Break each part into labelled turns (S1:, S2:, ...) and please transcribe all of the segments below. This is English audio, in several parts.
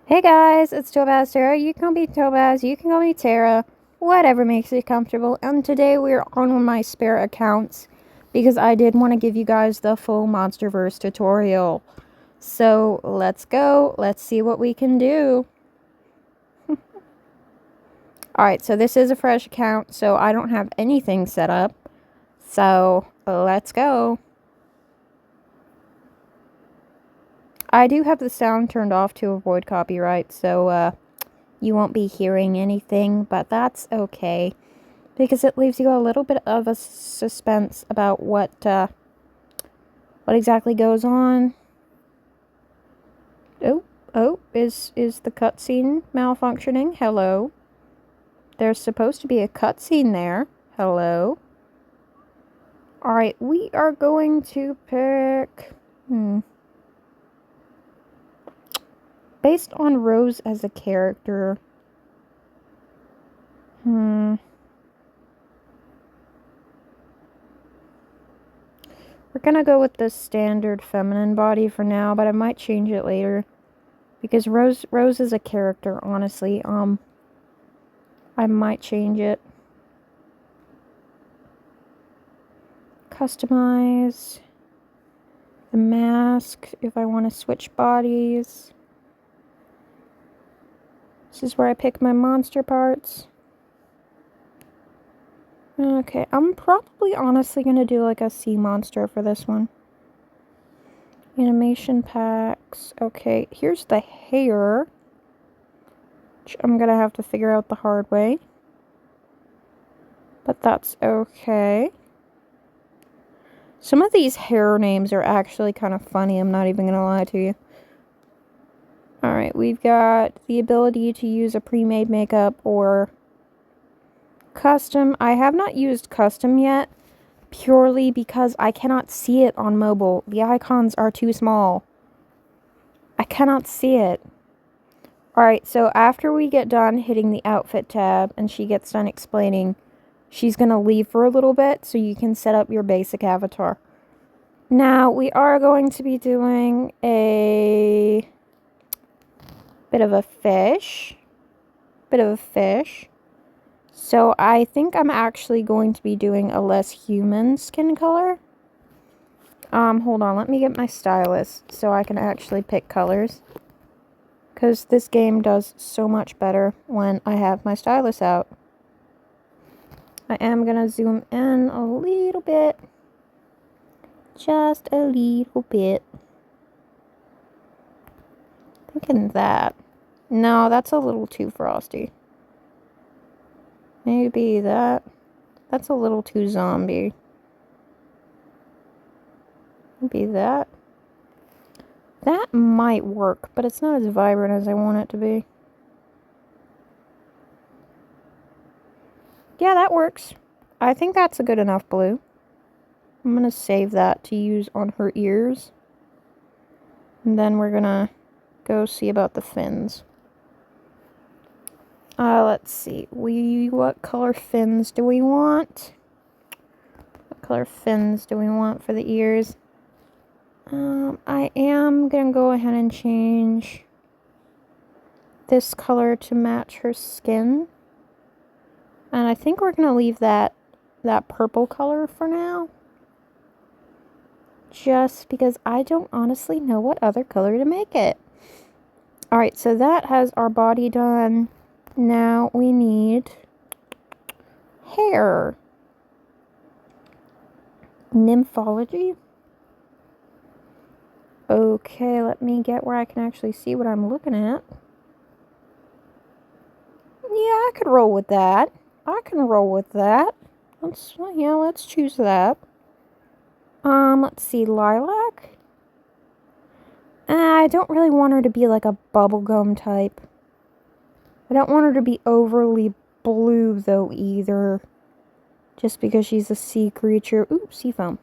S1: Hey guys, it's Topaz Tara. You can call me Topaz, you can call me Tara, whatever makes you comfortable. And today we're on one of my spare accounts because I did want to give you guys the full Monsterverse tutorial. So let's go, let's see what we can do. Alright, so this is a fresh account, so I don't have anything set up. So let's go. I do have the sound turned off to avoid copyright, so you won't be hearing anything, but that's okay. Because it leaves you a little bit of a suspense about what exactly goes on. Is the cutscene malfunctioning? Hello. There's supposed to be a cutscene there. Hello. Alright, we are going to pick... Based on Rose as a character... We're gonna go with the standard feminine body for now, but I might change it later. Because Rose is a character, honestly. I might change it. Customize the mask if I want to switch bodies. This is where I pick my monster parts. Okay, I'm probably honestly going to do like a sea monster for this one. Animation packs. Okay, here's the hair, which I'm going to have to figure out the hard way. But that's okay. Some of these hair names are actually kind of funny, I'm not even going to lie to you. Alright, we've got the ability to use a pre-made makeup or custom. I have not used custom yet, purely because I cannot see it on mobile. The icons are too small. I cannot see it. Alright, so after we get done hitting the outfit tab and she gets done explaining, she's going to leave for a little bit so you can set up your basic avatar. Now, we are going to be doing a bit of a fish. So I think I'm actually going to be doing a less human skin color. Hold on, let me get my stylus so I can actually pick colors. Because this game does so much better when I have my stylus out. I am going to zoom in a little bit. Just a little bit. Thinking that. No, that's a little too frosty. Maybe that. That's a little too zombie. Maybe that. That might work, but it's not as vibrant as I want it to be. Yeah, that works. I think that's a good enough blue. I'm going to save that to use on her ears. And then we're going to go see about the fins. Let's see. What color fins do we want? What color fins do we want for the ears? I am going to go ahead and change this color to match her skin. And I think we're going to leave that purple color for now. Just because I don't honestly know what other color to make it. Alright, so that has our body done. Now we need hair. Nymphology. Okay, let me get where I can actually see what I'm looking at. Yeah, I could roll with that. Let's choose that. Let's see, lilac. I don't really want her to be like a bubblegum type. I don't want her to be overly blue, though, either. Just because she's a sea creature. Ooh, sea foam.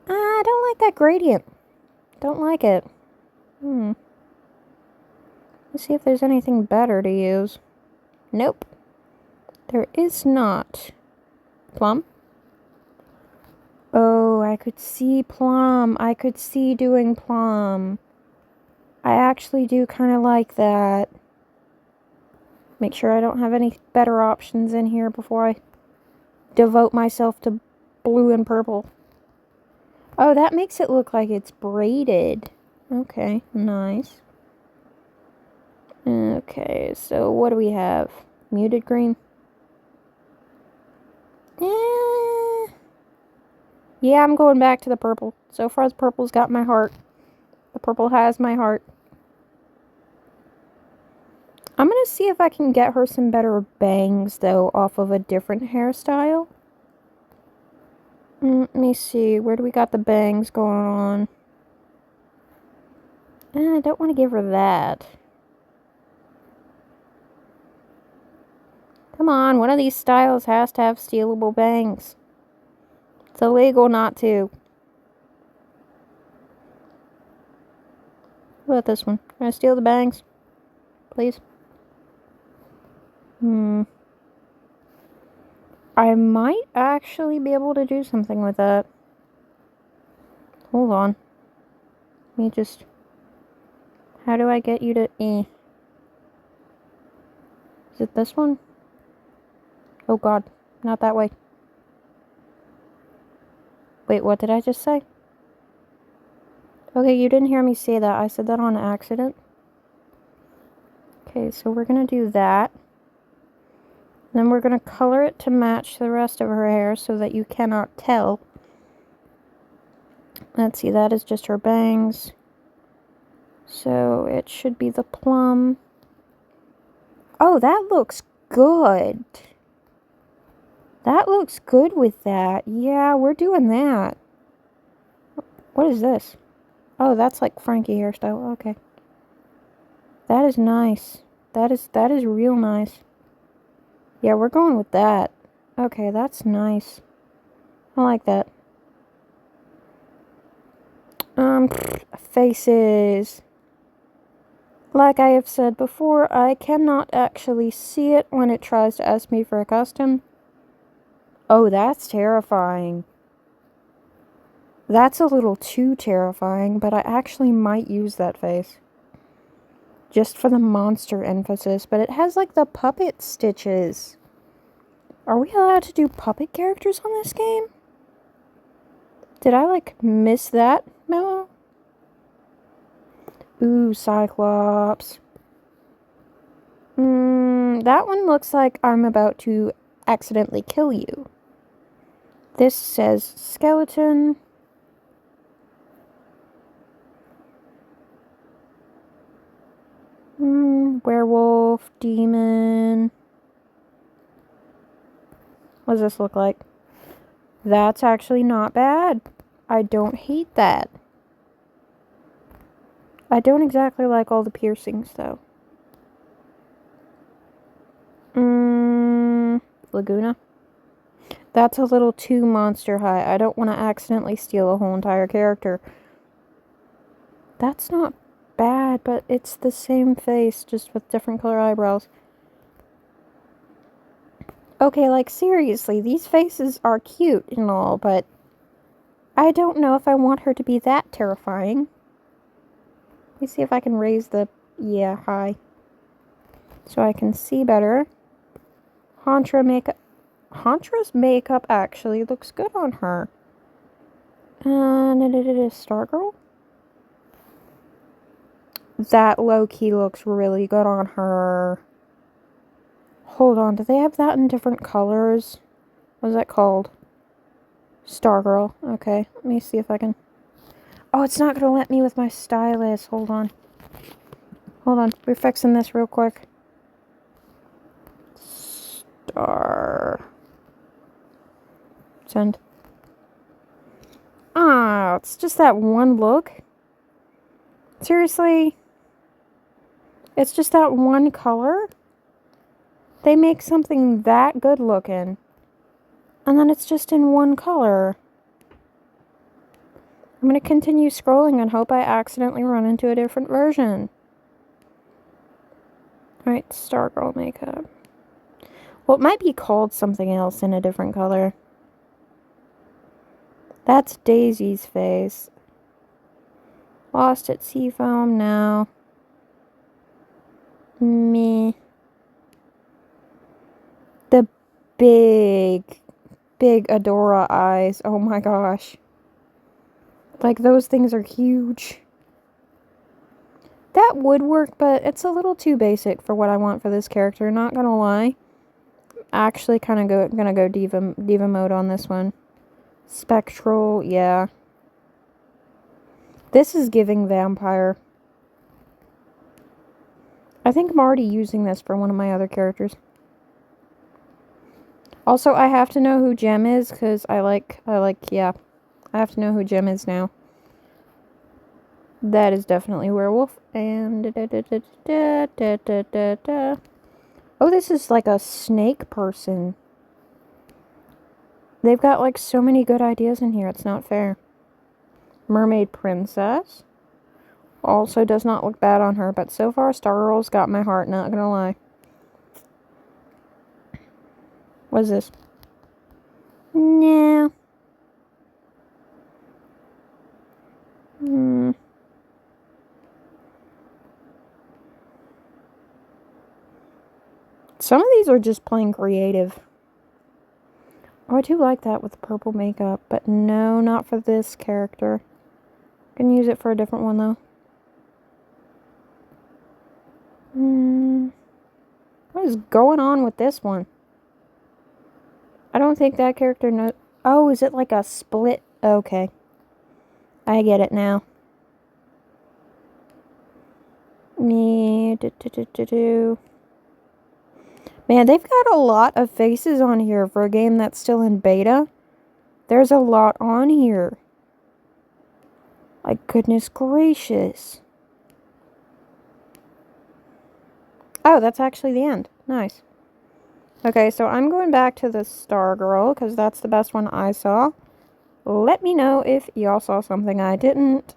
S1: I don't like that gradient. Don't like it. Let's see if there's anything better to use. Nope. There is not. Plum? Oh, I could see plum. I could see doing plum. I actually do kind of like that. Make sure I don't have any better options in here before I devote myself to blue and purple. Oh, that makes it look like it's braided. Okay, nice. Okay, so what do we have? Muted green? Yeah, I'm going back to the purple. So far, the purple's got my heart. The purple has my heart. I'm gonna see if I can get her some better bangs, though, off of a different hairstyle. Let me see. Where do we got the bangs going on? I don't want to give her that. Come on, one of these styles has to have stealable bangs. It's illegal not to. What about this one? Can I steal the bangs? Please? I might actually be able to do something with that. Hold on. Let me just... How do I get you to... Is it this one? Oh god, not that way. Wait, what did I just say? Okay, you didn't hear me say that. I said that on accident. Okay, so we're gonna do that. Then we're gonna color it to match the rest of her hair so that you cannot tell. Let's see, that is just her bangs. So it should be the plum. Oh, that looks good. That looks good with that. Yeah, we're doing that. What is this? Oh, that's like Frankie hairstyle. Okay. That is nice. That is real nice. Yeah, we're going with that. Okay, that's nice. I like that. Faces. Like I have said before, I cannot actually see it when it tries to ask me for a custom. Oh, that's terrifying. That's a little too terrifying, but I actually might use that face. Just for the monster emphasis, but it has like the puppet stitches. Are we allowed to do puppet characters on this game? Did I like miss that memo? Ooh, Cyclops. That one looks like I'm about to accidentally kill you. This says skeleton. Werewolf, demon. What does this look like? That's actually not bad. I don't hate that. I don't exactly like all the piercings, though. Laguna. That's a little too monster high. I don't want to accidentally steal a whole entire character. That's not bad, but it's the same face, just with different color eyebrows. Okay, like seriously, these faces are cute and all, but I don't know if I want her to be that terrifying. Let me see if I can raise the... Yeah, high. So I can see better. Hantra's makeup actually looks good on her. And it is Stargirl. That low-key looks really good on her. Hold on, do they have that in different colors? What is that called? Stargirl. Okay, let me see if I can... Oh, it's not gonna let me with my stylus. Hold on. Hold on, we're fixing this real quick. Star... Send. Ah, it's just that one look. Seriously? It's just that one color? They make something that good looking. And then it's just in one color. I'm going to continue scrolling and hope I accidentally run into a different version. Alright, Stargirl makeup. Well, it might be called something else in a different color. That's Daisy's face. Lost at Seafoam now. Meh. The big Adora eyes. Oh my gosh. Like, those things are huge. That would work, but it's a little too basic for what I want for this character, not gonna lie. Actually gonna go diva mode on this one. Spectral, yeah. This is giving vampire. I think I'm already using this for one of my other characters. Also, I have to know who Gem is, because yeah. I have to know who Gem is now. That is definitely werewolf. And oh, this is like a snake person. They've got like so many good ideas in here. It's not fair. Mermaid princess. Also does not look bad on her, but so far Stargirl's got my heart, not gonna lie. What is this? Nah. Some of these are just plain creative. Oh, I do like that with the purple makeup, but no, not for this character. Can use it for a different one, though. What is going on with this one? I don't think that character knows. Oh, is it like a split? Okay. I get it now. Man, they've got a lot of faces on here for a game that's still in beta. There's a lot on here. Like, goodness gracious. Oh, that's actually the end. Nice. Okay, so I'm going back to the Stargirl, because that's the best one I saw. Let me know if y'all saw something I didn't,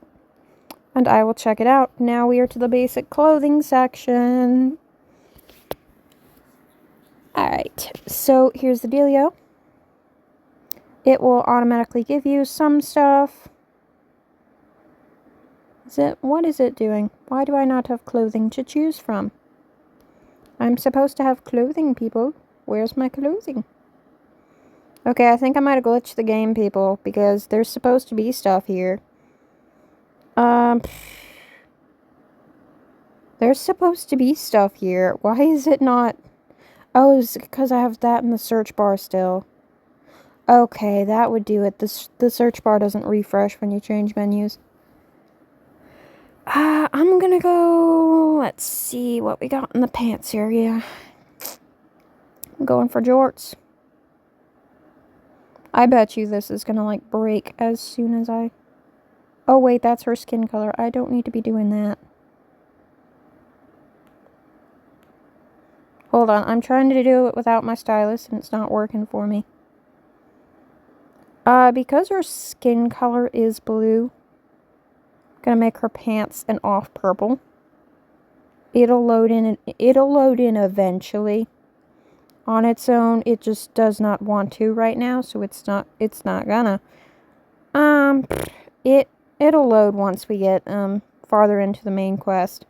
S1: and I will check it out. Now we are to the basic clothing section. Alright, so here's the dealio. It will automatically give you some stuff. What is it doing? Why do I not have clothing to choose from? I'm supposed to have clothing, people. Where's my clothing? Okay, I think I might have glitched the game, people, because there's supposed to be stuff here. There's supposed to be stuff here. Why is it not? Oh, it's because I have that in the search bar still. Okay, that would do it. The search bar doesn't refresh when you change menus. I'm gonna go... Let's see what we got in the pants area. I'm going for jorts. I bet you this is gonna, like, break as soon as I... Oh, wait, that's her skin color. I don't need to be doing that. Hold on, I'm trying to do it without my stylus, and it's not working for me. Because her skin color is blue, I'm gonna make her pants an off purple. It'll load in eventually. On its own, it just does not want to right now, so it's not gonna. It'll load once we get farther into the main quest.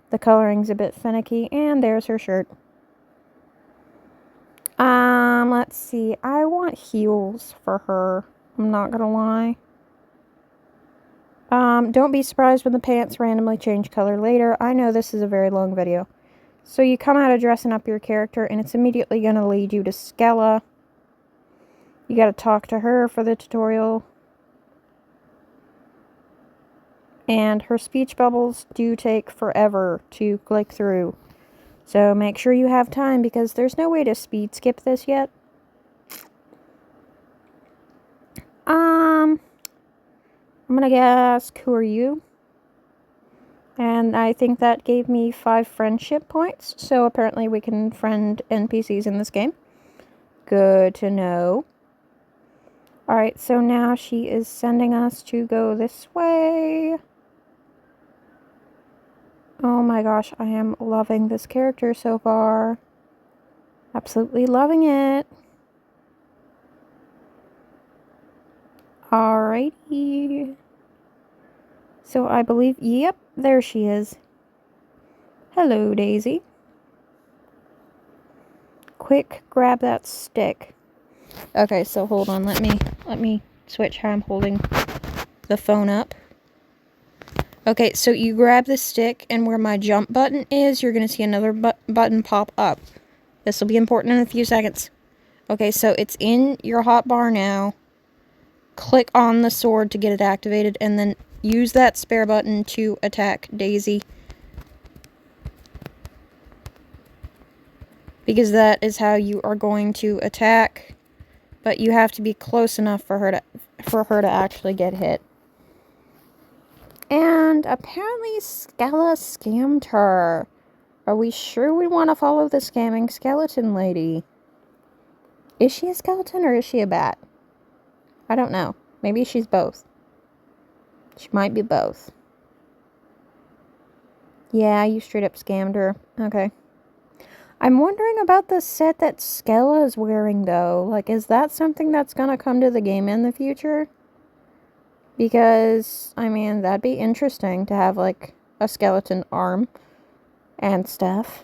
S1: The coloring's a bit finicky, and there's her shirt. Let's see. I want heels for her. I'm not gonna lie. Don't be surprised when the pants randomly change color later. I know this is a very long video. So you come out of dressing up your character, and it's immediately gonna lead you to Skella. You gotta talk to her for the tutorial. And her speech bubbles do take forever to click through. So make sure you have time, because there's no way to speed skip this yet. I'm gonna guess, who are you? And I think that gave me 5 friendship points. So apparently we can friend NPCs in this game. Good to know. Alright, so now she is sending us to go this way. Oh my gosh, I am loving this character so far. Absolutely loving it. Alrighty. So I believe, yep, there she is. Hello, Daisy. Quick, grab that stick. Okay, so hold on. Let me switch how I'm holding the phone up. Okay, so you grab the stick, and where my jump button is, you're going to see another button pop up. This will be important in a few seconds. Okay, so it's in your hotbar now. Click on the sword to get it activated, and then use that spare button to attack Daisy. Because that is how you are going to attack. But you have to be close enough for her to actually get hit. And apparently Skella scammed her. Are we sure we want to follow the scamming skeleton lady? Is she a skeleton or is she a bat? I don't know. Maybe she's both. She might be both. Yeah, you straight up scammed her. Okay. I'm wondering about the set that Skella is wearing, though. Like, is that something that's gonna come to the game in the future? Because, I mean, that'd be interesting to have, like, a skeleton arm and stuff.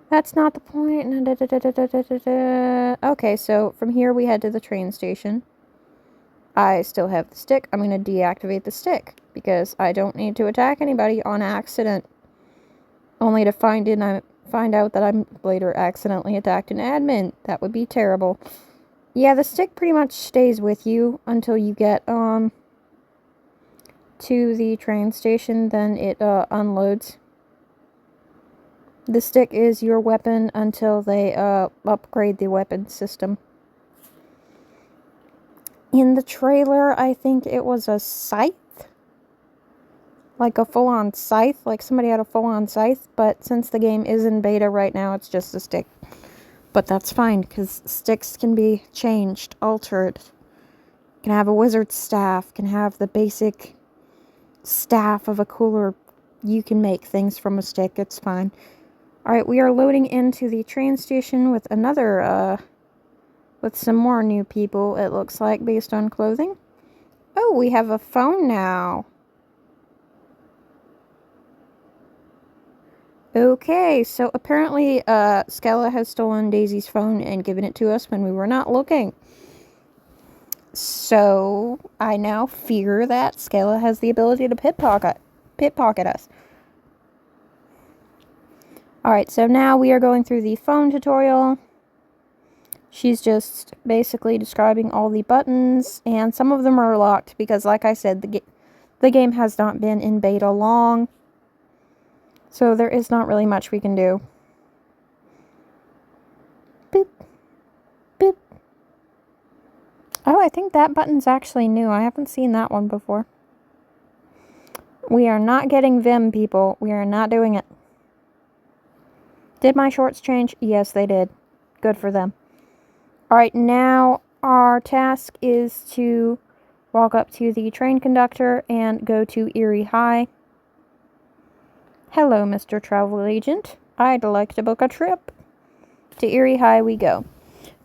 S1: That's not the point. Okay, so from here we head to the train station. I still have the stick. I'm going to deactivate the stick because I don't need to attack anybody on accident. Only to find out that I'm later accidentally attacked an admin. That would be terrible. Yeah, the stick pretty much stays with you until you get to the train station, then it unloads. The stick is your weapon until they upgrade the weapon system. In the trailer, I think it was a scythe. Like a full-on scythe, like somebody had a full-on scythe, but since the game is in beta right now, it's just a stick. But that's fine, because sticks can be changed, altered. Can have a wizard's staff, can have the basic staff of a cooler. You can make things from a stick, it's fine. Alright, we are loading into the train station with with some more new people, it looks like, based on clothing. Oh, we have a phone now. Okay, so apparently, Skella has stolen Daisy's phone and given it to us when we were not looking. So, I now fear that Skella has the ability to pickpocket us. Alright, so now we are going through the phone tutorial. She's just basically describing all the buttons, and some of them are locked because, like I said, the game has not been in beta long. So there is not really much we can do. Boop. Boop. Oh, I think that button's actually new. I haven't seen that one before. We are not getting Vim, people. We are not doing it. Did my shorts change? Yes, they did. Good for them. Alright, now our task is to walk up to the train conductor and go to Erie High. Hello, Mr. Travel Agent. I'd like to book a trip. To Erie High we go.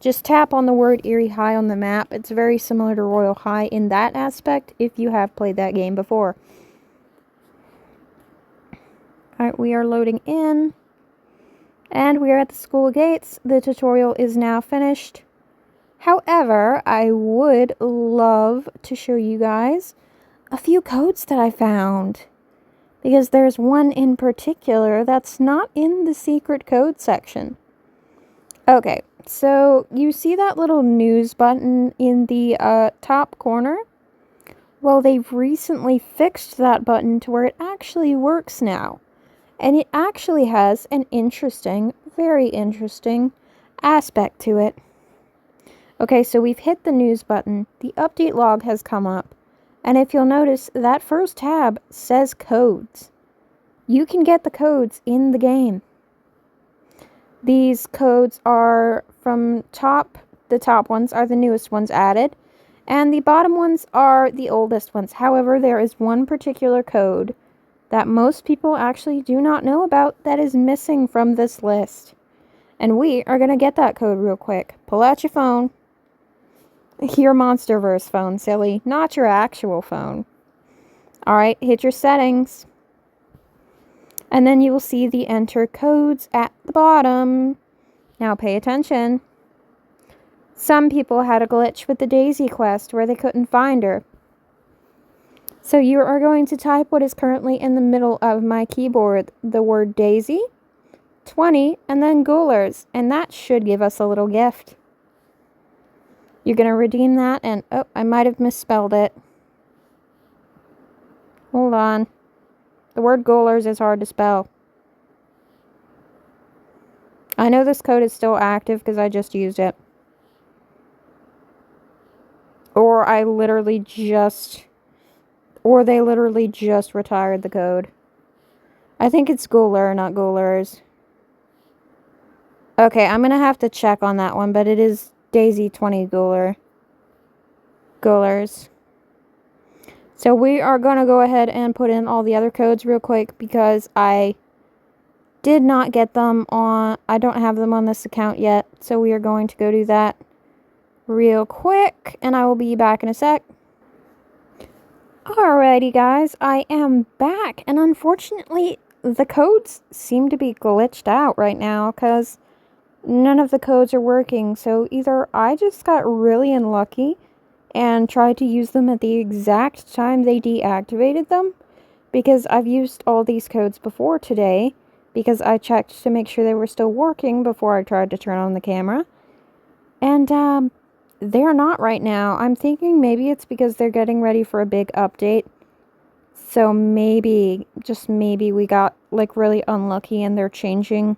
S1: Just tap on the word Erie High on the map. It's very similar to Royal High in that aspect if you have played that game before. Alright, we are loading in. And we are at the school gates. The tutorial is now finished. However, I would love to show you guys a few codes that I found. Because there's one in particular that's not in the secret code section. Okay, so you see that little news button in the top corner? Well, they've recently fixed that button to where it actually works now. And it actually has an interesting, very interesting aspect to it. Okay, so we've hit the news button. The update log has come up. And if you'll notice, that first tab says codes. You can get the codes in the game. These codes are from the top ones are the newest ones added, and the bottom ones are the oldest ones. However, there is one particular code that most people actually do not know about that is missing from this list. And we are going to get that code real quick. Pull out your phone. Your Monsterverse phone, silly. Not your actual phone. Alright, hit your settings. And then you will see the enter codes at the bottom. Now pay attention. Some people had a glitch with the Daisy quest where they couldn't find her. So you are going to type what is currently in the middle of my keyboard, the word Daisy, 20, and then Ghoulers, and that should give us a little gift. You're going to redeem that, and oh, I might have misspelled it. Hold on. The word Ghoulers is hard to spell. I know this code is still active because I just used it. Or they literally just retired the code. I think it's Ghouler, not Ghoulers. Okay, I'm gonna have to check on that one, but it is Daisy 20 Ghoulers. So we are gonna go ahead and put in all the other codes real quick because I did not get them on, I don't have them on this account yet. So we are going to go do that real quick, and I will be back in a sec. Alrighty guys, I am back, and unfortunately the codes seem to be glitched out right now because none of the codes are working. So either I just got really unlucky and tried to use them at the exact time they deactivated them, because I've used all these codes before today because I checked to make sure they were still working before I tried to turn on the camera, and they're not right now. I'm thinking maybe it's because they're getting ready for a big update. So maybe, just maybe, we got like really unlucky and they're changing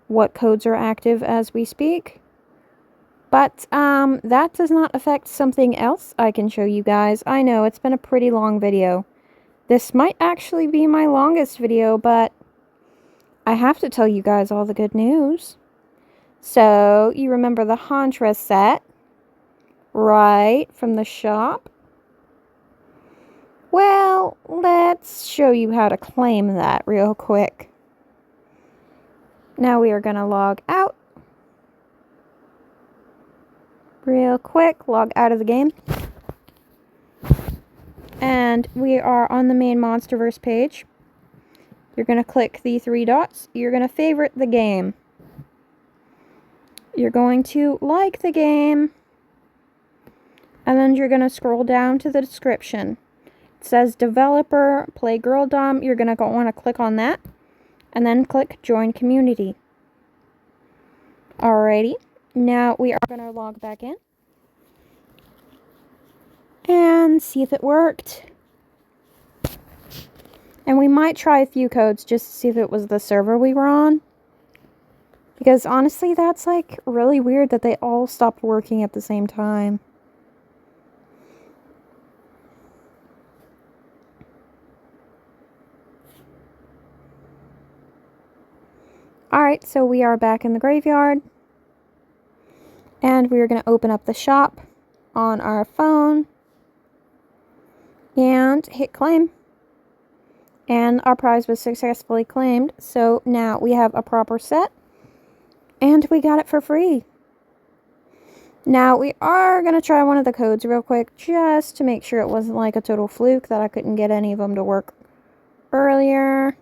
S1: what codes are active as we speak. But that does not affect something else I can show you guys. I know it's been a pretty long video. This might actually be my longest video, but I have to tell you guys all the good news. So, you remember the Hantra set, right, from the shop? Well, let's show you how to claim that real quick. Now we are going to log out. Real quick, log out of the game. And we are on the main Monsterverse page. You're going to click the 3 dots. You're going to favorite the game. You're going to like the game. And then you're going to scroll down to the description. It says developer, play Girl Dom. You're going to want to click on that. And then click join community. Alrighty. Now we are going to log back in. And see if it worked. And we might try a few codes just to see if it was the server we were on. Because honestly, that's like really weird that they all stopped working at the same time. Alright, so we are back in the graveyard. And we are going to open up the shop on our phone. And hit claim. And our prize was successfully claimed. So now we have a proper set. And we got it for free. Now we are going to try one of the codes real quick, just to make sure it wasn't like a total fluke that I couldn't get any of them to work earlier.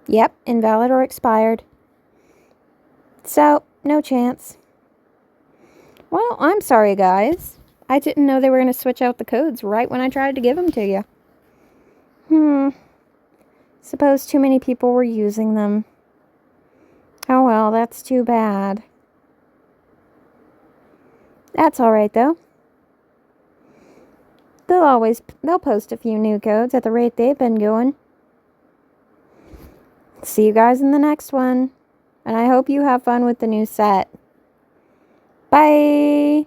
S1: Yep, invalid or expired. So, no chance. Well, I'm sorry guys. I didn't know they were going to switch out the codes right when I tried to give them to you. Suppose too many people were using them. Oh well, that's too bad. That's alright though. They'll post a few new codes at the rate they've been going. See you guys in the next one. And I hope you have fun with the new set. Bye!